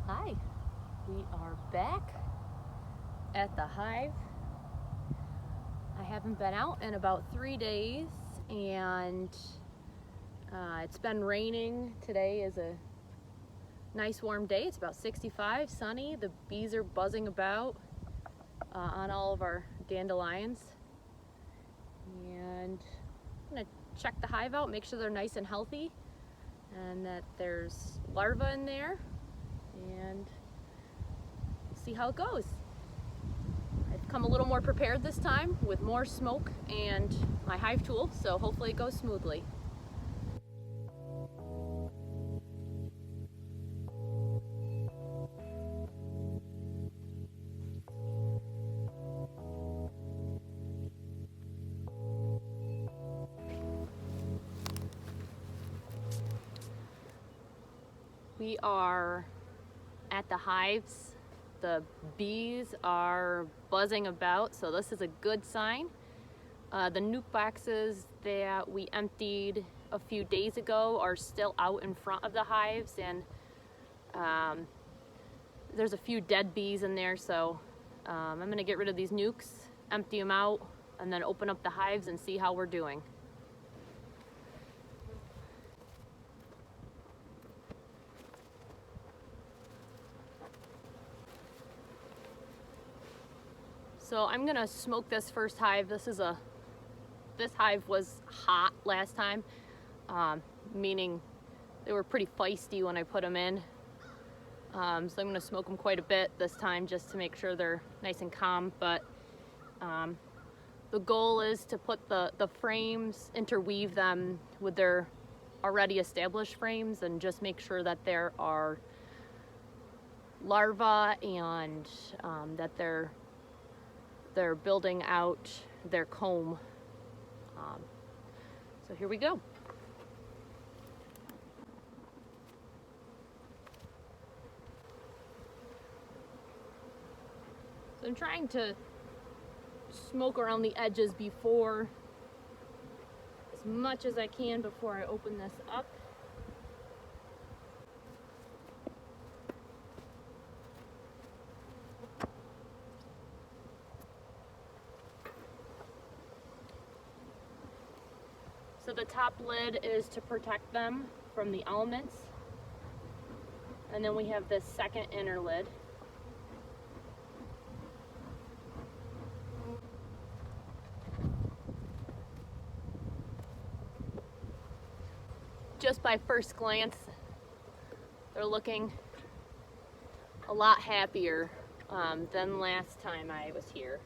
Hi, we are back at the hive. I haven't been out in about 3 days and it's been raining. Today is a nice warm day. It's about 65, sunny. The bees are buzzing about on all of our dandelions. And I'm gonna check the hive out, make sure they're nice and healthy and that there's larvae in there, and see how it goes. I've come a little more prepared this time with more smoke and my hive tool, so hopefully it goes smoothly. We are at the hives. The bees are buzzing about, so this is a good sign. The nuke boxes that we emptied a few days ago are still out in front of the hives, and there's a few dead bees in there, so I'm gonna get rid of these nukes, empty them out, and then open up the hives and see how we're doing. So I'm gonna smoke this first hive. This hive was hot last time, meaning they were pretty feisty when I put them in. So I'm gonna smoke them quite a bit this time just to make sure they're nice and calm. But the goal is to put the frames, interweave them with their already established frames, and just make sure that there are larvae and that they're building out their comb. So here we go. So I'm trying to smoke around the edges before, as much as I can before I open this up. So the top lid is to protect them from the elements. And then we have this second inner lid. Just by first glance, they're looking a lot happier than last time I was here.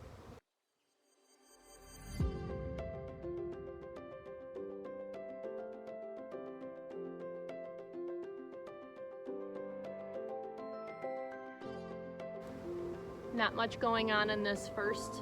Not much going on in this first.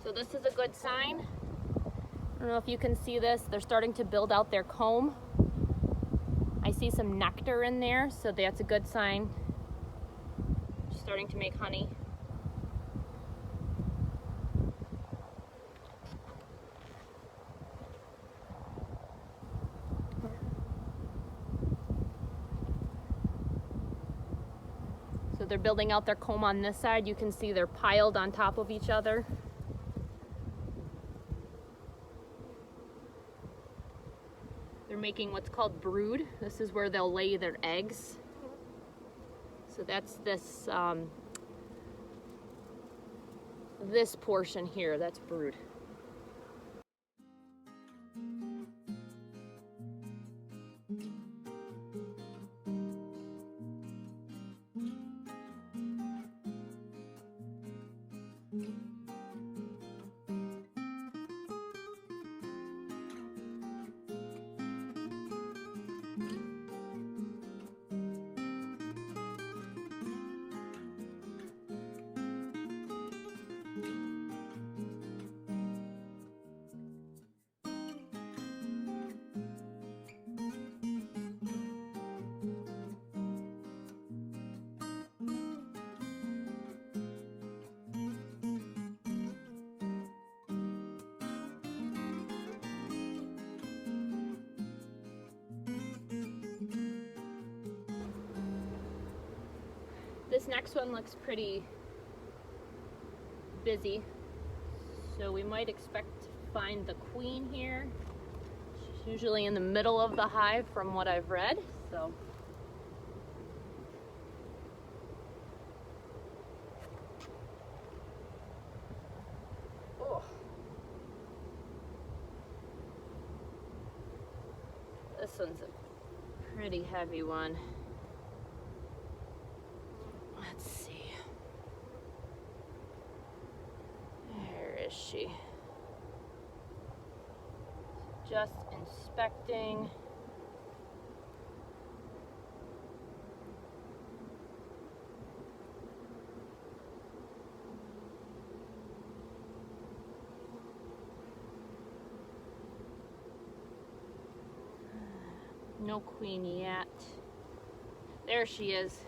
So this is a good sign. I don't know if you can see this. They're starting to build out their comb. I see some nectar in there, so that's a good sign. Starting to make honey. So they're building out their comb on this side. You can see they're piled on top of each other. They're making what's called brood. This is where they'll lay their eggs. So that's this this portion here, that's brood. This next one looks pretty busy, so we might expect to find the queen here. She's usually in the middle of the hive from what I've read, so. Oh. This one's a pretty heavy one. Let's see. Where is she? Just inspecting. No queen yet. There she is.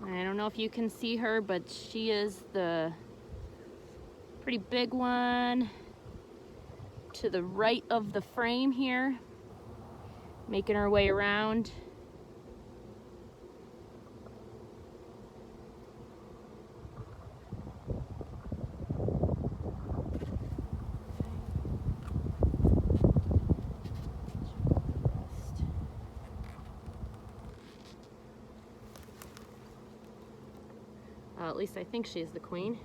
I don't know if you can see her, but she is the pretty big one to the right of the frame here, making her way around. At least I think she's the queen.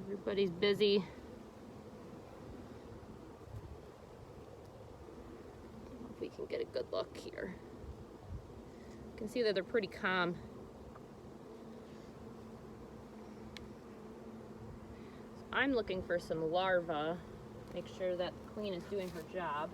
Everybody's busy. If we can get a good look here. You can see that they're pretty calm. So I'm looking for some larvae. Make sure that the queen is doing her job.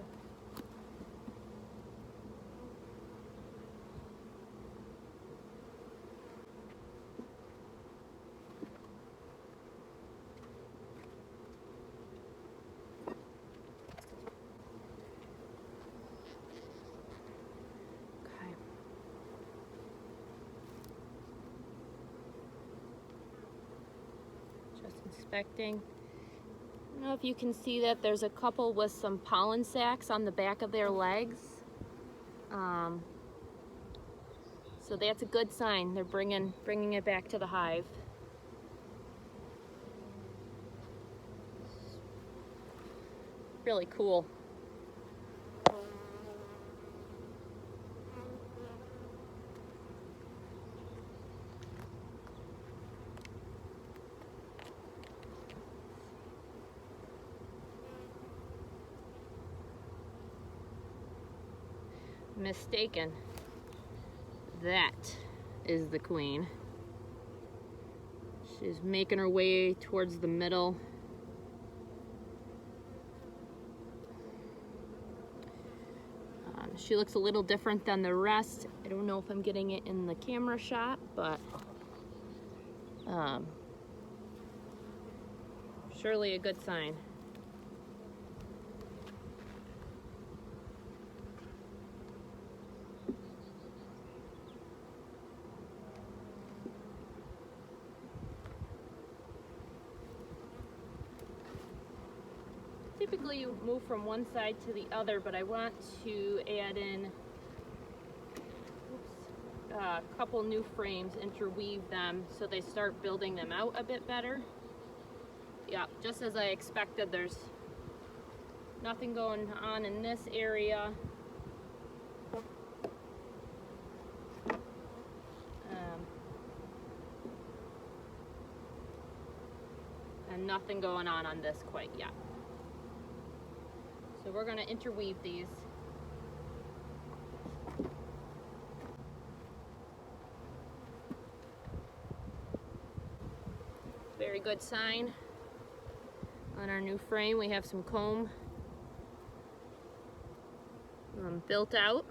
Inspecting. I don't know if you can see that there's a couple with some pollen sacs on the back of their legs. So that's a good sign. They're bringing it back to the hive. Really cool. Mistaken. That is the queen. She's making her way towards the middle. She looks a little different than the rest. I don't know if I'm getting it in the camera shot, but surely a good sign. Typically you move from one side to the other, but I want to add in a couple new frames, interweave them so they start building them out a bit better. Yeah, just as I expected, there's nothing going on in this area. And nothing going on this quite yet. So we're going to interweave these. Very good sign. On our new frame, we have some comb built out.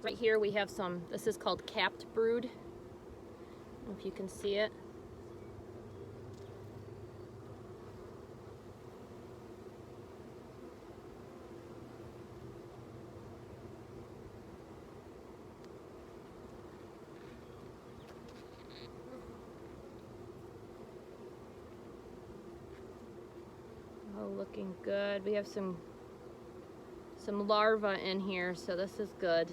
Right here we have some, this is called capped brood. I don't know if you can see it. looking good. We have some larvae in here, so this is good.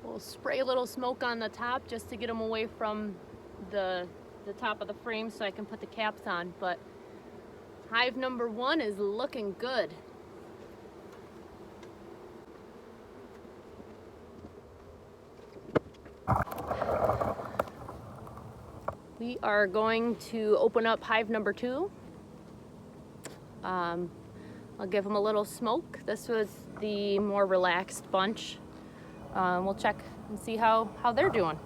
We'll spray a little smoke on the top just to get them away from the top of the frame so I can put the caps on. But hive number 1 is looking good. We are going to open up hive number 2. I'll give them a little smoke. This was the more relaxed bunch. We'll check and see how they're doing.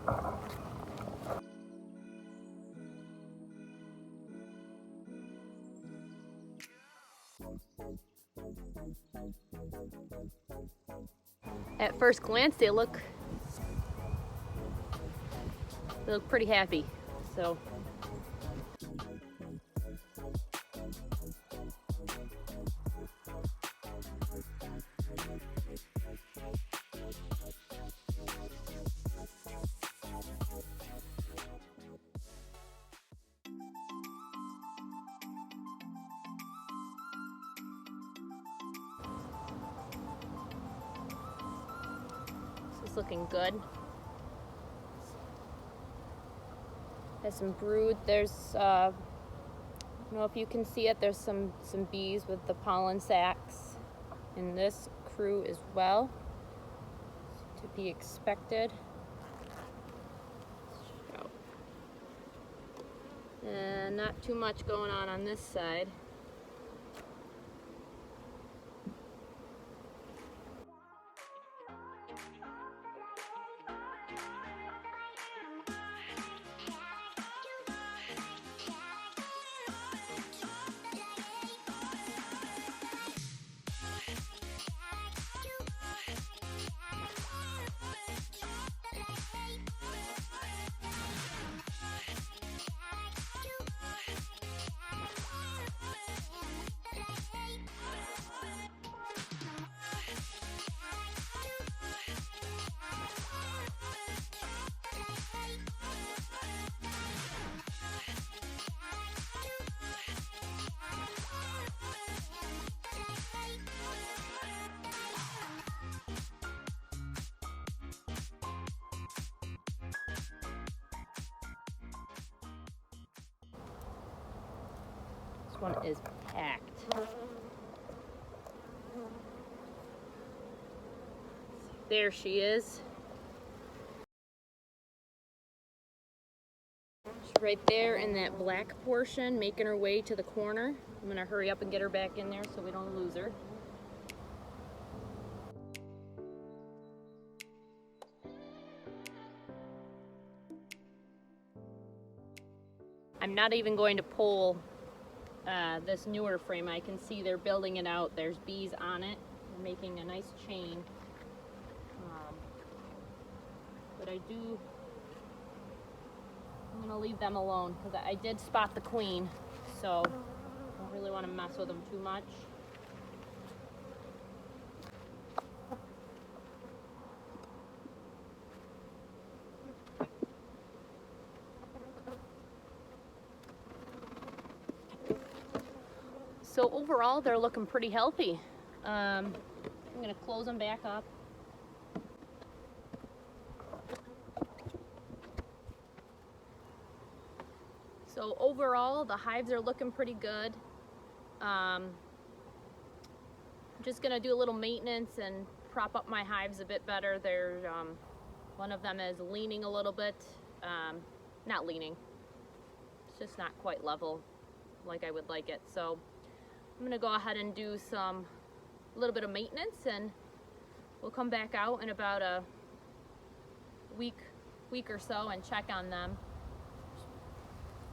At first glance, they look pretty happy. So this is looking good. Has some brood. There's I don't know if you can see it, there's some bees with the pollen sacs in this crew as well, to be expected. And not too much going on this side. This one is packed. There she is. She's right there in that black portion, making her way to the corner. I'm gonna hurry up and get her back in there so we don't lose her. I'm not even going to pull this newer frame. I can see they're building it out. There's bees on it. They're making a nice chain. But I'm gonna leave them alone because I did spot the queen, so I don't really want to mess with them too much. So overall, they're looking pretty healthy. I'm gonna close them back up. So overall, the hives are looking pretty good. I'm just gonna do a little maintenance and prop up my hives a bit better. They're, one of them is leaning a little bit. Not leaning, it's just not quite level like I would like it. So I'm gonna go ahead and do a little bit of maintenance, and we'll come back out in about week or so and check on them.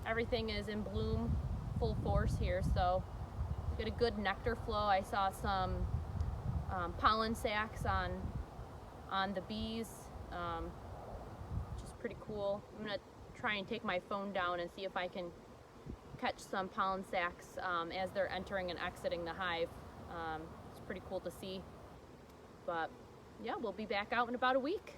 Everything is in bloom, full force here, so get a good nectar flow. I saw some pollen sacs on the bees, which is pretty cool. I'm gonna try and take my phone down and see if I can catch some pollen sacs as they're entering and exiting the hive. It's pretty cool to see. But yeah, we'll be back out in about a week.